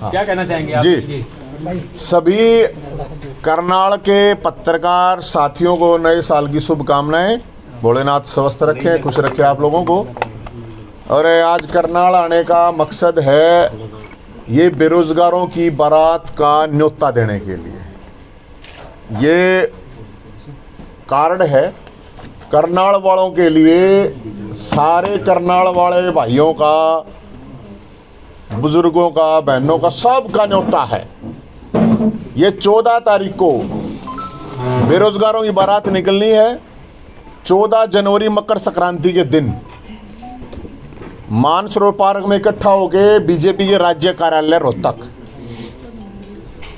क्या कहना चाहेंगे आप? जी, सभी करनाल के पत्रकार साथियों को नए साल की शुभकामनाएं। भोलेनाथ स्वस्थ रखे, खुश रखे आप लोगों को। और आज करनाल आने का मकसद है ये बेरोजगारों की बारात का न्योता देने के लिए। ये कार्ड है करनाल वालों के लिए, सारे करनाल वाले भाइयों का, बुजुर्गों का, बहनों का, सब का न्योता है। ये 14 तारीख को बेरोजगारों की बारात निकलनी है। 14 जनवरी मकर संक्रांति के दिन मानसरोवर पार्क में इकट्ठा होके बीजेपी के राज्य कार्यालय रोहतक।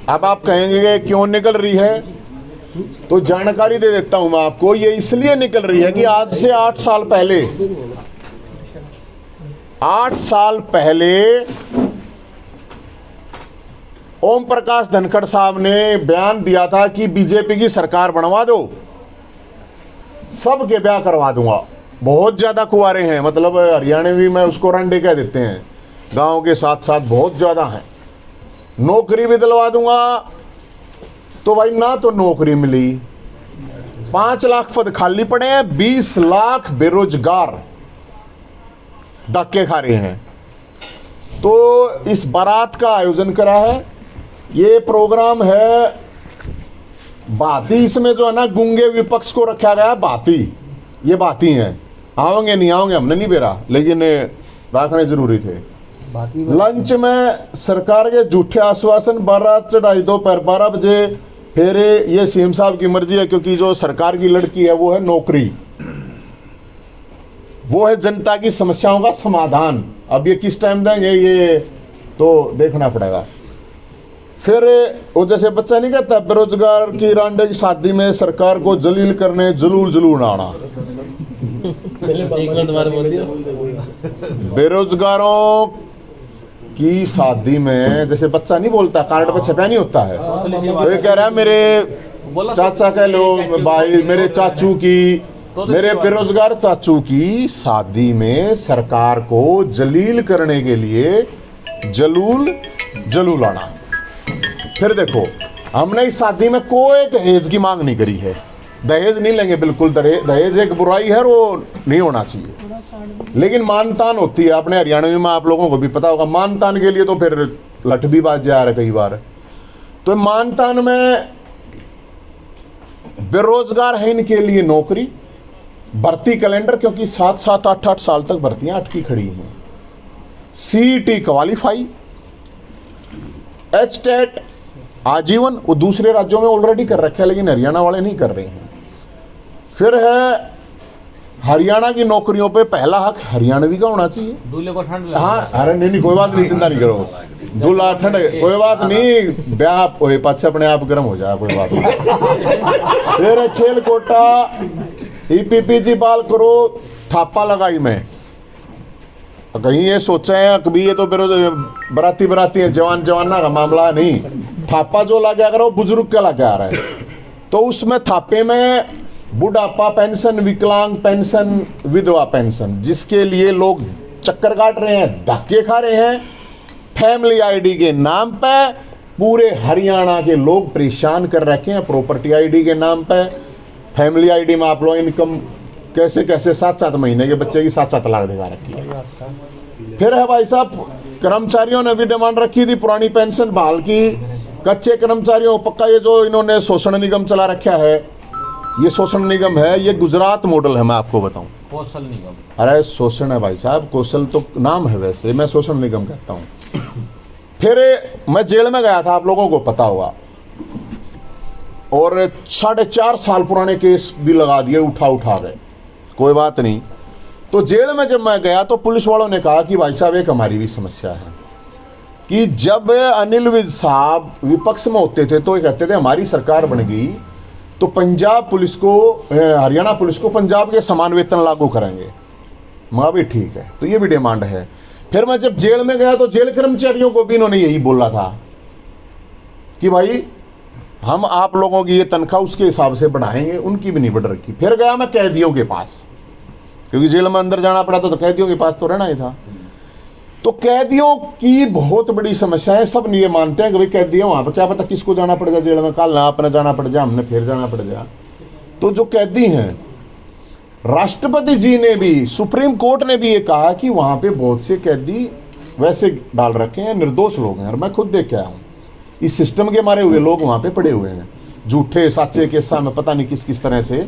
अब आप कहेंगे क्यों निकल रही है, तो जानकारी दे देता हूं मैं आपको। ये इसलिए निकल रही है कि आज से 8 साल पहले 8 साल पहले ओम प्रकाश धनखड़ साहब ने बयान दिया था कि बीजेपी की सरकार बनवा दो, सबके ब्याह करवा दूंगा। बहुत ज्यादा कुंवारे हैं, मतलब हरियाणवी में उसको रंडे कह देते हैं, गांव के साथ साथ बहुत ज्यादा हैं। नौकरी भी दिलवा दूंगा, तो भाई ना तो नौकरी मिली, 5 लाख पद खाली पड़े हैं, 20 लाख बेरोजगार धक्के खा रहे हैं। तो इस बारात का आयोजन करा है। ये प्रोग्राम है बाती, इसमें जो है ना गुंगे विपक्ष को रखा गया। बाती, ये बाती हैं, आओगे नहीं आओगे हमने नहीं बेरा, लेकिन रखने जरूरी थे। लंच में सरकार के झूठे आश्वासन, बारात चढ़ाई दोपहर 12 बजे, फिर ये सीएम साहब की मर्जी है, क्योंकि जो सरकार की लड़की है वो है नौकरी, वो है जनता की समस्याओं का समाधान। अब ये किस टाइम देंगे ये तो देखना पड़ेगा। फिर वो जैसे बच्चा नहीं कहता, बेरोजगार की रांडे की शादी में सरकार को जलील करने जुलूल जुलूल आना। बेरोजगारों की शादी में जैसे बच्चा नहीं बोलता, कार्ड पर छपा नहीं होता है, तो ये कह रहा है मेरे चाचा कह लो भाई, मेरे चाचू की, मेरे बेरोजगार चाचू की शादी में सरकार को जलील करने के लिए जलूल जलूल आना। फिर देखो, हमने इस शादी में कोई दहेज की मांग नहीं करी है, दहेज नहीं लेंगे बिल्कुल। दहेज एक बुराई है, वो नहीं होना चाहिए, लेकिन मानतान होती है। अपने हरियाणा में आप लोगों को भी पता होगा, मानतान के लिए तो फिर लठ भी बाज जा रहा है कई बार। तो मानतान में बेरोजगार है, इनके लिए नौकरी, भर्ती कैलेंडर, क्योंकि 7-7, 8-8 साल तक भर्तियां अटकी खड़ी हैं। सीईटी क्वालिफाई, एचटेट आजीवन, वो दूसरे राज्यों में ऑलरेडी कर रखे हैं, लेकिन हरियाणा वाले नहीं कर रहे हैं। फिर है हरियाणा की नौकरियों पे पहला हक हरियाणवी का होना चाहिए। दूल्हे को ठंड, हाँ, अरे नहीं कोई बात नहीं, चिंता नहीं करो, दूल्हा ठंड कोई बात नहीं, ब्याह होए पाछे अपने आप गर्म हो जाए, कोई बात नहीं। फिर खेल कोटा, ईपीपीजी बाल करो, थापा लगाई में। कहीं ये सोचे हैं कभी ये तो बराती बराती है, जवान जवाना का मामला नहीं, थापा जो ला गया करो बुजुर्ग का ला के आ रहा है। तो उसमें थापे में बुढ़ापा पेंशन, विकलांग पेंशन, विधवा पेंशन, जिसके लिए लोग चक्कर काट रहे हैं, धक्के खा रहे हैं, फैमिली आईडी के नाम पे पूरे हरियाणा के लोग परेशान कर रखे हैं। प्रॉपर्टी आईडी के नाम पे, फैमिली आईडी में आप लोग इनकम कैसे कैसे 7-7 महीने के बच्चे की 7-7 लाख दिखा रखी है। फिर है भाई साहब, कर्मचारियों ने भी डिमांड रखी थी पुरानी पेंशन बहाल की। कच्चे कर्मचारियों पक्का, ये जो इन्होंने शोषण निगम चला रखा है, ये शोषण निगम है, ये गुजरात मॉडल है, मैं आपको बताऊं। कौशल निगम, अरे शोषण है भाई साहब, कौशल तो नाम है, वैसे मैं शोषण निगम कहता हूं। फिर मैं जेल में गया था, आप लोगों को पता होगा, और 4.5 साल पुराने केस भी लगा दिए, उठा गए, कोई बात नहीं। तो जेल में जब मैं गया तो पुलिस वालों ने कहा कि भाई साहब एक हमारी भी समस्या है कि जब अनिल विज साहब विपक्ष में होते थे तो ये कहते थे हमारी सरकार बन गई तो पंजाब पुलिस को, हरियाणा पुलिस को पंजाब के समान वेतन लागू करेंगे। मैं भी ठीक है, तो ये भी डिमांड है। फिर मैं जब जेल में गया तो जेल कर्मचारियों को भी इन्होंने यही बोला था कि भाई हम आप लोगों की ये तनख्वाह उसके हिसाब से बढ़ाएंगे, उनकी भी नहीं बढ़ रखी। फिर गया मैं कैदियों के पास, क्योंकि जेल में अंदर जाना पड़ा तो कैदियों के पास तो रहना ही था। तो कैदियों की बहुत बड़ी समस्या है। सब ये मानते हैं कि भाई कैदी है वहां पर, क्या पता किसको जाना पड़ जाए जेल में, कल ना अपने जाना पड़ जाए, हमने फिर जाना पड़ जाए। तो जो कैदी हैं, राष्ट्रपति जी ने भी, सुप्रीम कोर्ट ने भी ये कहा कि वहां पे बहुत से कैदी वैसे डाल रखे हैं, निर्दोष लोग हैं। और मैं खुद देख के आया हूं, इस सिस्टम के मारे हुए लोग वहां पे पड़े हुए हैं, झूठे साचे के सामने पता नहीं किस किस तरह से।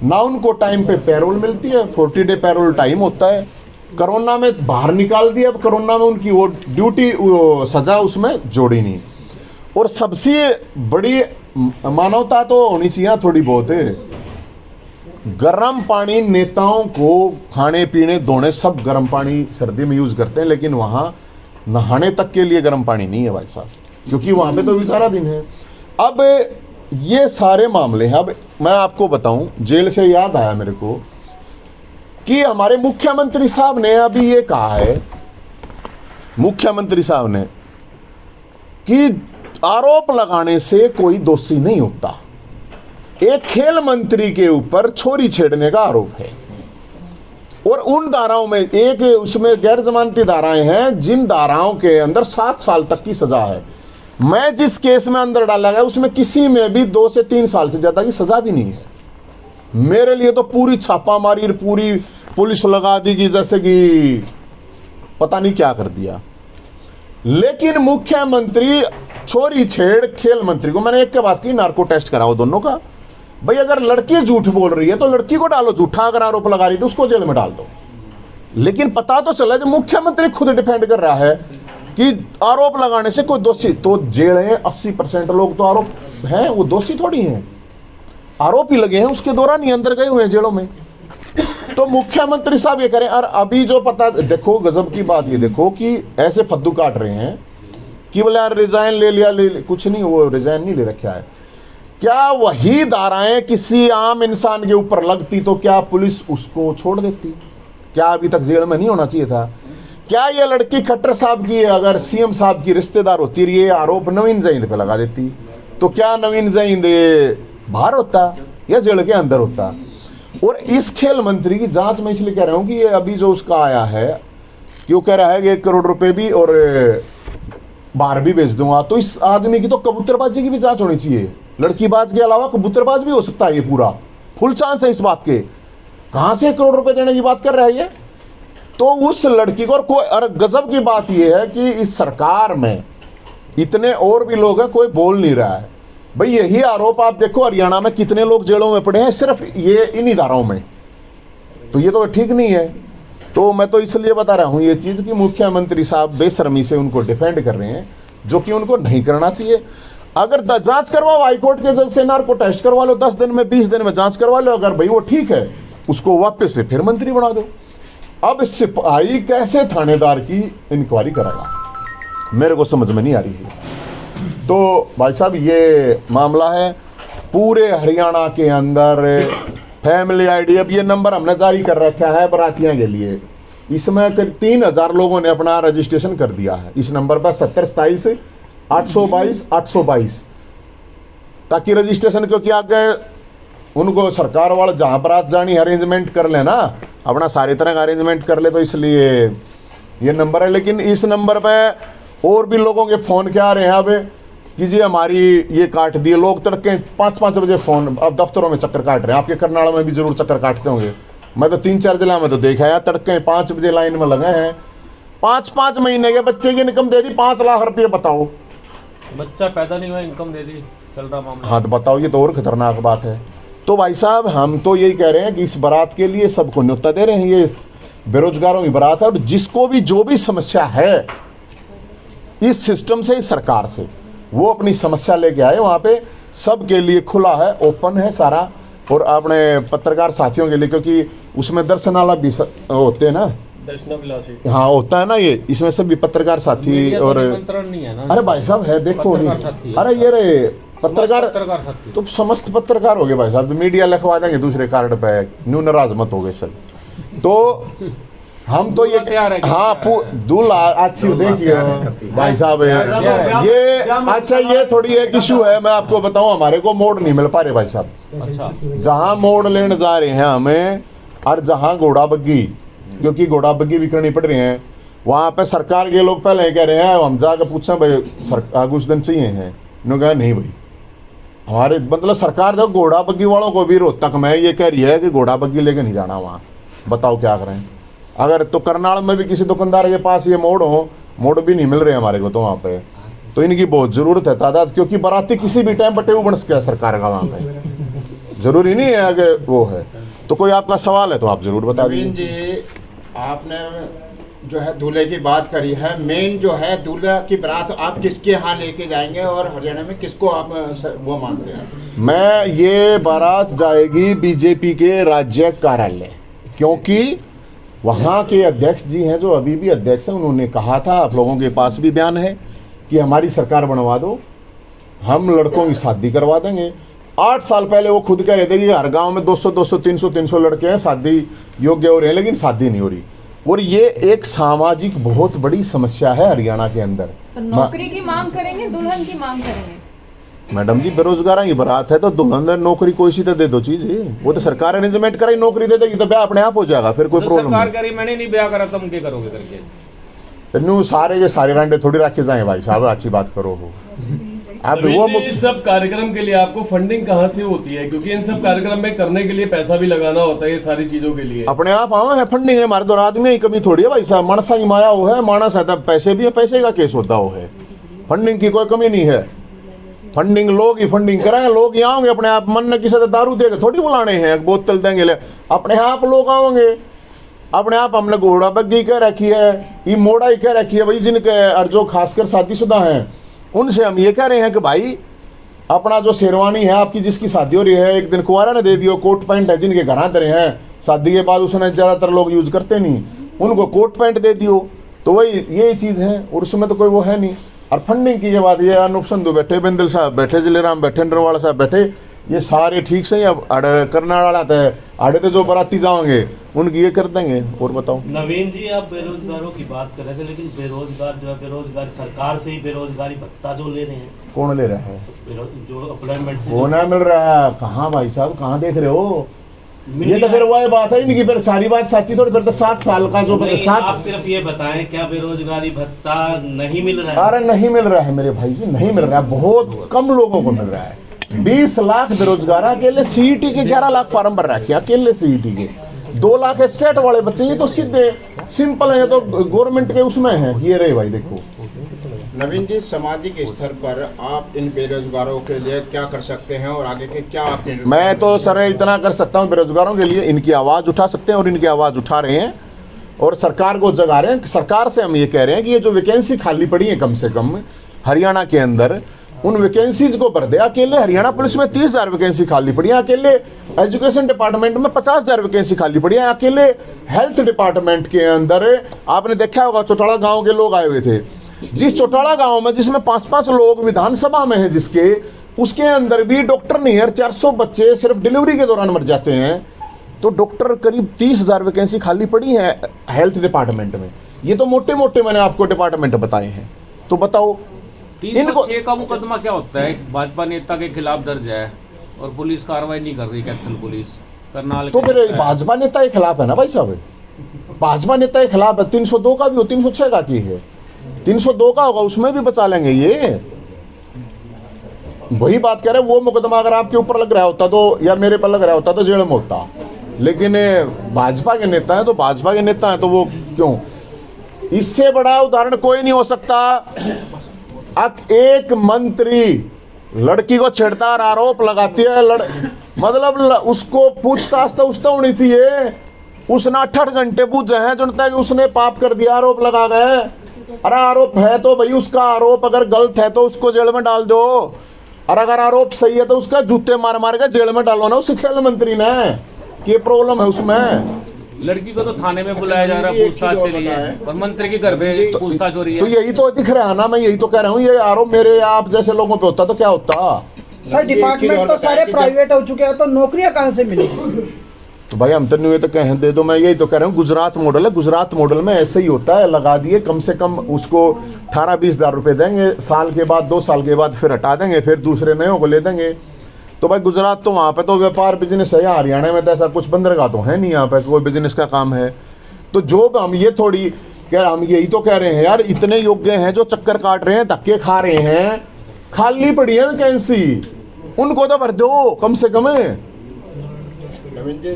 ना उनको टाइम पे पैरोल मिलती है, 40 डे पैरोल टाइम होता है। कोरोना में बाहर निकाल दिया, अब कोरोना में उनकी वो ड्यूटी, वो सजा उसमें जोड़ी नहीं। और सबसे बड़ी मानवता तो होनी चाहिए थोड़ी बहुत है। गर्म पानी नेताओं को खाने पीने धोने सब गर्म पानी सर्दी में यूज करते हैं, लेकिन वहां नहाने तक के लिए गर्म पानी नहीं है भाई साहब, क्योंकि वहां पे तो भी सारा दिन है। अब ये सारे मामले हैं। अब मैं आपको बताऊं, जेल से याद आया मेरे को कि हमारे मुख्यमंत्री साहब ने अभी ये कहा है, मुख्यमंत्री साहब ने, कि आरोप लगाने से कोई दोषी नहीं होता। एक खेल मंत्री के ऊपर छोरी छेड़ने का आरोप है, और उन धाराओं में एक उसमें गैर जमानती धाराएं हैं, जिन धाराओं के अंदर 7 साल तक की सजा है। मैं जिस केस में अंदर डाला गया उसमें किसी में भी 2 से 3 साल से ज्यादा की सजा भी नहीं है। मेरे लिए तो पूरी छापामारी, पूरी पुलिस लगा दी कि जैसे कि पता नहीं क्या कर दिया। लेकिन मुख्यमंत्री छोरी छेड़ खेल मंत्री को, मैंने एक के बाद की नार्को टेस्ट कराओ दोनों का। भाई अगर लड़की झूठ बोल रही है तो लड़की को डालो झूठा, अगर आरोप लगा रही है तो उसको जेल में डाल दो। लेकिन पता तो चला जब मुख्यमंत्री खुद डिफेंड कर रहा है कि आरोप लगाने से कोई दोषी, तो जेल है 80% लोग तो आरोप हैं, वो दोषी थोड़ी हैं, आरोप ही लगे हैं, उसके दौरान ही अंदर गए हुए हैं जेलों में। तो मुख्यमंत्री साहब ये करें। और अभी जो पता, देखो गजब की बात ये देखो कि ऐसे फद्दू काट रहे हैं कि बोले यार रिजाइन ले लिया, कुछ नहीं, वो रिजाइन नहीं ले रखा है। क्या वही धाराएं किसी आम इंसान के ऊपर लगती तो क्या पुलिस उसको छोड़ देती? क्या अभी तक जेल में नहीं होना चाहिए था? क्या ये लड़की खट्टर साहब की अगर सीएम साहब की रिश्तेदार होती, ये आरोप नवीन जैद पे लगा देती, तो क्या नवीन जैद बाहर होता या जेल के अंदर होता? और इस खेल मंत्री की जांच में इसलिए कह रहा हूं कि ये अभी जो उसका आया है, क्यों कह रहा है कि 1 करोड़ रुपए भी और बाहर भी भेज दूंगा, तो इस आदमी की तो कबूतरबाजी की भी जांच होनी चाहिए। लड़कीबाज के अलावा कबूतरबाज भी हो सकता है, ये पूरा फुल चांस है इस बात के। कहां से 1 करोड़ रुपए देने की बात कर रहा है ये? तो उस लड़की को, और गजब की बात यह है कि इस सरकार में इतने और भी लोग हैं, कोई बोल नहीं रहा है। भाई यही आरोप आप देखो हरियाणा में कितने लोग जेलों में पड़े हैं सिर्फ ये इन्हीं धाराओं में, तो ये तो ठीक नहीं है। तो मैं तो इसलिए बता रहा हूं ये चीज कि मुख्यमंत्री साहब बेशर्मी से उनको डिफेंड कर रहे हैं, जो कि उनको नहीं करना चाहिए। अगर जांच करवाओ, हाईकोर्ट के जज से नार्को टेस्ट करवा लो, 10 दिन में 20 दिन में जांच करवा लो, अगर भाई वो ठीक है उसको वापस से फिर मंत्री बना दो। अब सिपाही कैसे थानेदार की इंक्वायरी करेगा, मेरे को समझ में नहीं आ रही है। तो भाई साहब ये मामला है पूरे हरियाणा के अंदर। फैमिली आईडी, अब ये नंबर हमने जारी कर रखा है बरातियां के लिए, इसमें करीब 3000 लोगों ने अपना रजिस्ट्रेशन कर दिया है इस नंबर पर 7027 822 822, ताकि रजिस्ट्रेशन, क्योंकि आगे उनको सरकार वाले जहां बारात जानी अरेंजमेंट कर लेना, अपना सारी तरह का अरेंजमेंट कर ले, तो इसलिए ये नंबर है। लेकिन इस नंबर पे और भी लोगों के फोन क्या आ रहे हैं अब कि जी हमारी ये काट दिए। लोग तड़के 5-5 बजे फोन, अब दफ्तरों में चक्कर काट रहे हैं, आपके करनाल में भी जरूर चक्कर काटते होंगे। मैं तो 3-4 जिला में तो देखा है, तड़के 5 बजे लाइन में लगे हैं। 5-5 महीने के बच्चे की इनकम दे दी 5 लाख रुपये, बताओ। बच्चा पैदा नहीं हुआ इनकम दे दी, चल रहा मामला। हाँ तो बताओ, ये तो और खतरनाक बात है। तो भाई साहब हम तो यही कह रहे हैं कि इस बारात के लिए सबको न्योता दे रहे हैं, ये बेरोजगारों की बारात है, और जिसको भी जो भी समस्या है इस सिस्टम से, इस सरकार से, वो अपनी समस्या लेके आए। वहां पे सबके लिए खुला है, ओपन है सारा। और अपने पत्रकार साथियों के लिए, क्योंकि उसमें दर्शनाला भी होते हैं ना, हाँ होता है ना, ये इसमें सभी पत्रकार साथी और नहीं है ना। अरे भाई साहब है, देखो नहीं, अरे ये रे पत्रकार तो समस्त पत्रकार हो गए भाई साहब, मीडिया लिखवा देंगे दूसरे कार्ड पे, न्यू नाराज मत हो गए सब। तो हम तो ये, हाँ दूल्हा अच्छी देखिए भाई साहब ये अच्छा, ये थोड़ी एक इशू है, मैं आपको बताऊं, हमारे को मोड़ नहीं मिल पा रहे भाई साहब। जहां मोड़ लेने जा रहे हैं हमें, और जहां घोड़ा बग्गी, क्योंकि घोड़ा बग्गी भी करनी पड़ रही है, वहाँ पे सरकार के लोग पहले कह रहे हैं, हम जाकर पूछा भाई कुछ दिन चाहिए हैं, इन्होंने कहा नहीं भाई हमारे मतलब सरकार जो घोड़ा बग्गी वालों को भी रोहतक में ये कह रही है कि घोड़ा बग्गी लेके नहीं जाना वहाँ। बताओ क्या करें। अगर तो करनाल में भी किसी दुकानदार के पास ये मोड़ भी नहीं मिल रहे हमारे को, तो वहाँ पे तो इनकी बहुत जरूरत है तादाद, क्योंकि बाराती किसी भी टाइम बटे बन सके सरकार का वहाँ पे, जरूरी नहीं है कि वो है। तो कोई आपका सवाल है तो आप जरूर बता नवीन दीजिए। जी, आपने जो है दूल्हे की बात करी है, मेन जो है दूल्हा की बारात आप किसके यहाँ लेके जाएंगे और हरियाणा में किसको आप वो मानते हैं? मैं ये बारात जाएगी बीजेपी के राज्य कार्यालय, क्योंकि वहाँ के अध्यक्ष जी हैं जो अभी भी अध्यक्ष हैं, उन्होंने कहा था, आप लोगों के पास भी बयान है कि हमारी सरकार बनवा दो, हम लड़कों की शादी करवा देंगे। 8 साल पहले वो खुद कह रहे थे कि हर गांव में 200 300 लड़के हैं शादी योग्य हो रहे हैं, लेकिन शादी नहीं हो रही। और ये एक सामाजिक बहुत बड़ी समस्या है हरियाणा के अंदर। तो नौकरी की मांग करेंगे, दुल्हन की मांग करेंगे? मैडम जी, बेरोजगार की बारात है तो दुल्हन नौकरी कोई सी तो दे दो चीज, वो तो सरकार अरेंजमेंट कराई, नौकरी दे देगी तो ब्याह अपने आप हो जाएगा, फिर कोई तो प्रॉब्लम सरकार नहीं। करी, मैंने नहीं ब्याह करा, तुम क्या करोगे करके? न्यू सारे के सारे रांडे थोड़ी रखे जाए भाई साहब, अच्छी बात करो हो आप वो इन सब कार्यक्रम के लिए आपको फंडिंग कहाँ से होती है? क्योंकि इन सब कार्यक्रम में करने के लिए पैसा भी लगाना होता है, ये सारी चीजों के लिए। अपने आप आवा है फंडिंग ने, हमारे दो आदमी की कमी थोड़ी है भाई साहब, मानसा की माया वो है, मानस है तब पैसे भी है, पैसे का केस होता हो है, फंडिंग की कोई कमी नहीं है। फंडिंग लोग ही फंडिंग कराएंगे, लोग ही आओगे अपने आप, मन ने किसी से दारू देगा थोड़ी बुलाने हैं, बोतल देंगे ले, अपने आप लोग आओगे अपने आप। हमने घोड़ा बग्गी कह रखी है, ये मोड़ा ही कह रखी है भाई, जिनके और जो खासकर शादीशुदा हैं उनसे हम ये कह रहे हैं कि भाई अपना जो शेरवानी है आपकी, जिसकी शादी हो रही है, एक दिन कुंवारा ने दे दियो, कोट पैंट है जिनके घर आते हैं शादी के बाद, उसने ज़्यादातर लोग यूज करते नहीं, उनको कोट पैंट दे दियो, तो वही यही चीज़ है, और उसमें तो कोई वो है नहीं। और फंडिंग की बात ये अनूप संधू बैठे, बिंदल साहब बैठे, जिलेराम बैठे, नरवाला साहब बैठे, ये सारे ठीक से अब करना वाला था, आड़े तो जो बराती जाओगे उनकी ये कर देंगे। और बताओ नवीन जी, आप बेरोजगारों की बात कर रहे थे, लेकिन बेरोजगार जो है, बेरोजगारी सरकार से ही बेरोजगारी भत्ता जो ले रहे हैं, कौन ले रहा है? जो अप्लायमेंट से वो ना मिल रहा है, कहाँ भाई साहब, कहाँ देख रहे हो? ये तो फिर वही बात है इनकी, फिर सारी बात सच्ची थोड़ी, फिर तो 7 साल का जो आप सिर्फ ये बताएं क्या बेरोजगारी भत्ता नहीं मिल रहा है? अरे नहीं मिल रहा है मेरे भाई जी, नहीं मिल रहा है, बहुत कम लोगों को मिल रहा है। 20 लाख बेरोजगार अकेले सीईटी के 11 लाख फार्म भर रखे, अकेले सीईटी के 2 लाख स्टेट वाले बच्चे, ये तो सीधे सिंपल है, तो गवर्नमेंट के उसमें है। ये रहे भाई देखो नवीन जी, सामाजिक स्तर पर आप इन बेरोजगारों के लिए क्या कर सकते हैं और आगे के क्या आपने? मैं तो सर इतना कर सकता हूँ बेरोजगारों के लिए, इनकी आवाज़ उठा सकते हैं और इनकी आवाज़ उठा रहे हैं और सरकार को जगा रहे हैं। सरकार से हम ये कह रहे हैं कि ये जो वैकेंसी खाली पड़ी है कम से कम हरियाणा के अंदर, उन वैकेंसीज को भर दे। अकेले हरियाणा पुलिस में 30,000 वैकेंसी खाली पड़ी है, अकेले एजुकेशन डिपार्टमेंट में 50,000 वैकेंसी खाली पड़ी है, अकेले हेल्थ डिपार्टमेंट के अंदर आपने देखा होगा चौटाला गांव के लोग आए हुए थे, जिस चौटाला गांव में जिसमें 5-5 लोग विधानसभा में है, जिसके उसके अंदर भी डॉक्टर नहीं है, 400 बच्चे सिर्फ डिलीवरी के दौरान मर जाते हैं। तो डॉक्टर करीब 30,000 वैकेंसी खाली पड़ी है हेल्थ डिपार्टमेंट में। ये तो मोटे मोटे मैंने आपको डिपार्टमेंट बताए हैं। तो बताओ 306 का मुकदमा क्या होता है? भाजपा नेता के खिलाफ दर्ज है और पुलिस कार्रवाई नहीं कर रही, कैथल पुलिस करनाल तो फिर भाजपा नेता के खिलाफ है ना भाई साहब, भाजपा नेता के खिलाफ है। 302 का भी हो, 306 का की है, 302 का होगा, उसमें भी बचा लेंगे। ये वही बात कह रहे हैं, वो मुकदमा अगर आपके ऊपर लग रहा होता तो, या मेरे पर लग रहा होता तो जेल में होता, लेकिन भाजपा के नेता है तो भाजपा के नेता है तो वो क्यों? इससे बड़ा उदाहरण कोई नहीं हो सकता। एक मंत्री लड़की को छेड़ता और आरोप लगाती है, मतलब उसको पूछताछ तो उससे होनी चाहिए। उसने 8 घंटे पूछे हैं जनता कि उसने पाप कर दिया, आरोप लगा गए। अरे आरोप है तो भाई उसका आरोप अगर गलत है तो उसको जेल में डाल दो, और अगर आरोप सही है तो उसका जूते मार मार के जेल में डालो ना उस खेल मंत्री ने। ये प्रॉब्लम है उसमें। लड़की को तो थाने में बुलाया जा रहा है पूछताछ के लिए, और मंत्री के घर पे पूछताछ हो रही है। तो यही तो दिख रहा है ना, मैं यही तो कह रहा हूँ, ये आरोप मेरे आप जैसे लोगों पे होता तो क्या होता? सर डिपार्टमेंट तो सारे प्राइवेट हो चुके हैं, तो नौकरियां कहाँ से मिलेगी? तो भाई हम तो नहीं तो कहें दे दो। मैं यही तो कह रहा हूँ, गुजरात मॉडल है, गुजरात मॉडल में ऐसे ही होता है, लगा दिए कम से कम उसको 18-20 हज़ार रुपये देंगे, साल के बाद 2 साल के बाद फिर हटा देंगे, फिर दूसरे नयों को ले देंगे। तो भाई गुजरात तो वहाँ पे तो व्यापार बिजनेस है, हरियाणा में तो ऐसा कुछ बंदरगाह तो है नहीं, यहाँ पे कोई बिजनेस का काम है। तो जो हम ये थोड़ी यार हम यही तो कह रहे हैं यार, इतने योग्य हैं जो चक्कर काट रहे हैं, धक्के खा रहे हैं, खाली पड़ी है वैकेंसी, उनको तो भर दो कम से कम। नवीन जी,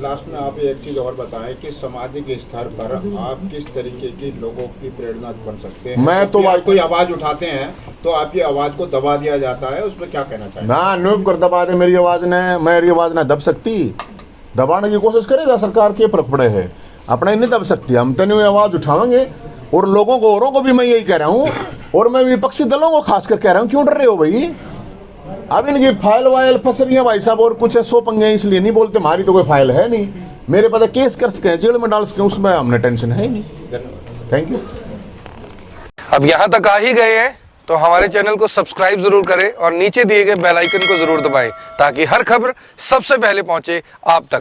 लास्ट में आप एक चीज और बताएं कि सामाजिक स्तर पर आप किस तरीके की लोगों की प्रेरणा बन सकते हैं? मैं तो आप कोई आवाज उठाते हैं तो आपकी आवाज को दबा दिया जाता है, उसमें क्या कहना चाहिए? ना नुक कर दबा दे मेरी आवाज ने दब सकती, दबाने की कोशिश करेगा सरकार के फर्क पड़े है, अपना ही नहीं दब सकती। हम तो नहीं आवाज उठाएंगे, और लोगों को, औरों को भी मैं यही कह रहा हूँ, और मैं विपक्षी दलों को खासकर कह रहा हूँ, क्यों डर रहे हो भाई? अब इनकी फाइल वाइल फंस रही है भाई साहब, और कुछ 100 पंगे, इसलिए नहीं बोलते, हमारी तो कोई फाइल है नहीं, मेरे पता केस कर सके, जेल में डाल सके, उसमें हमने टेंशन है ही नहीं। Thank you. अब यहाँ तक आ ही गए हैं तो हमारे चैनल को सब्सक्राइब जरूर करें और नीचे दिए गए बेल आइकन को जरूर दबाएं ताकि हर खबर सबसे पहले पहुंचे आप तक।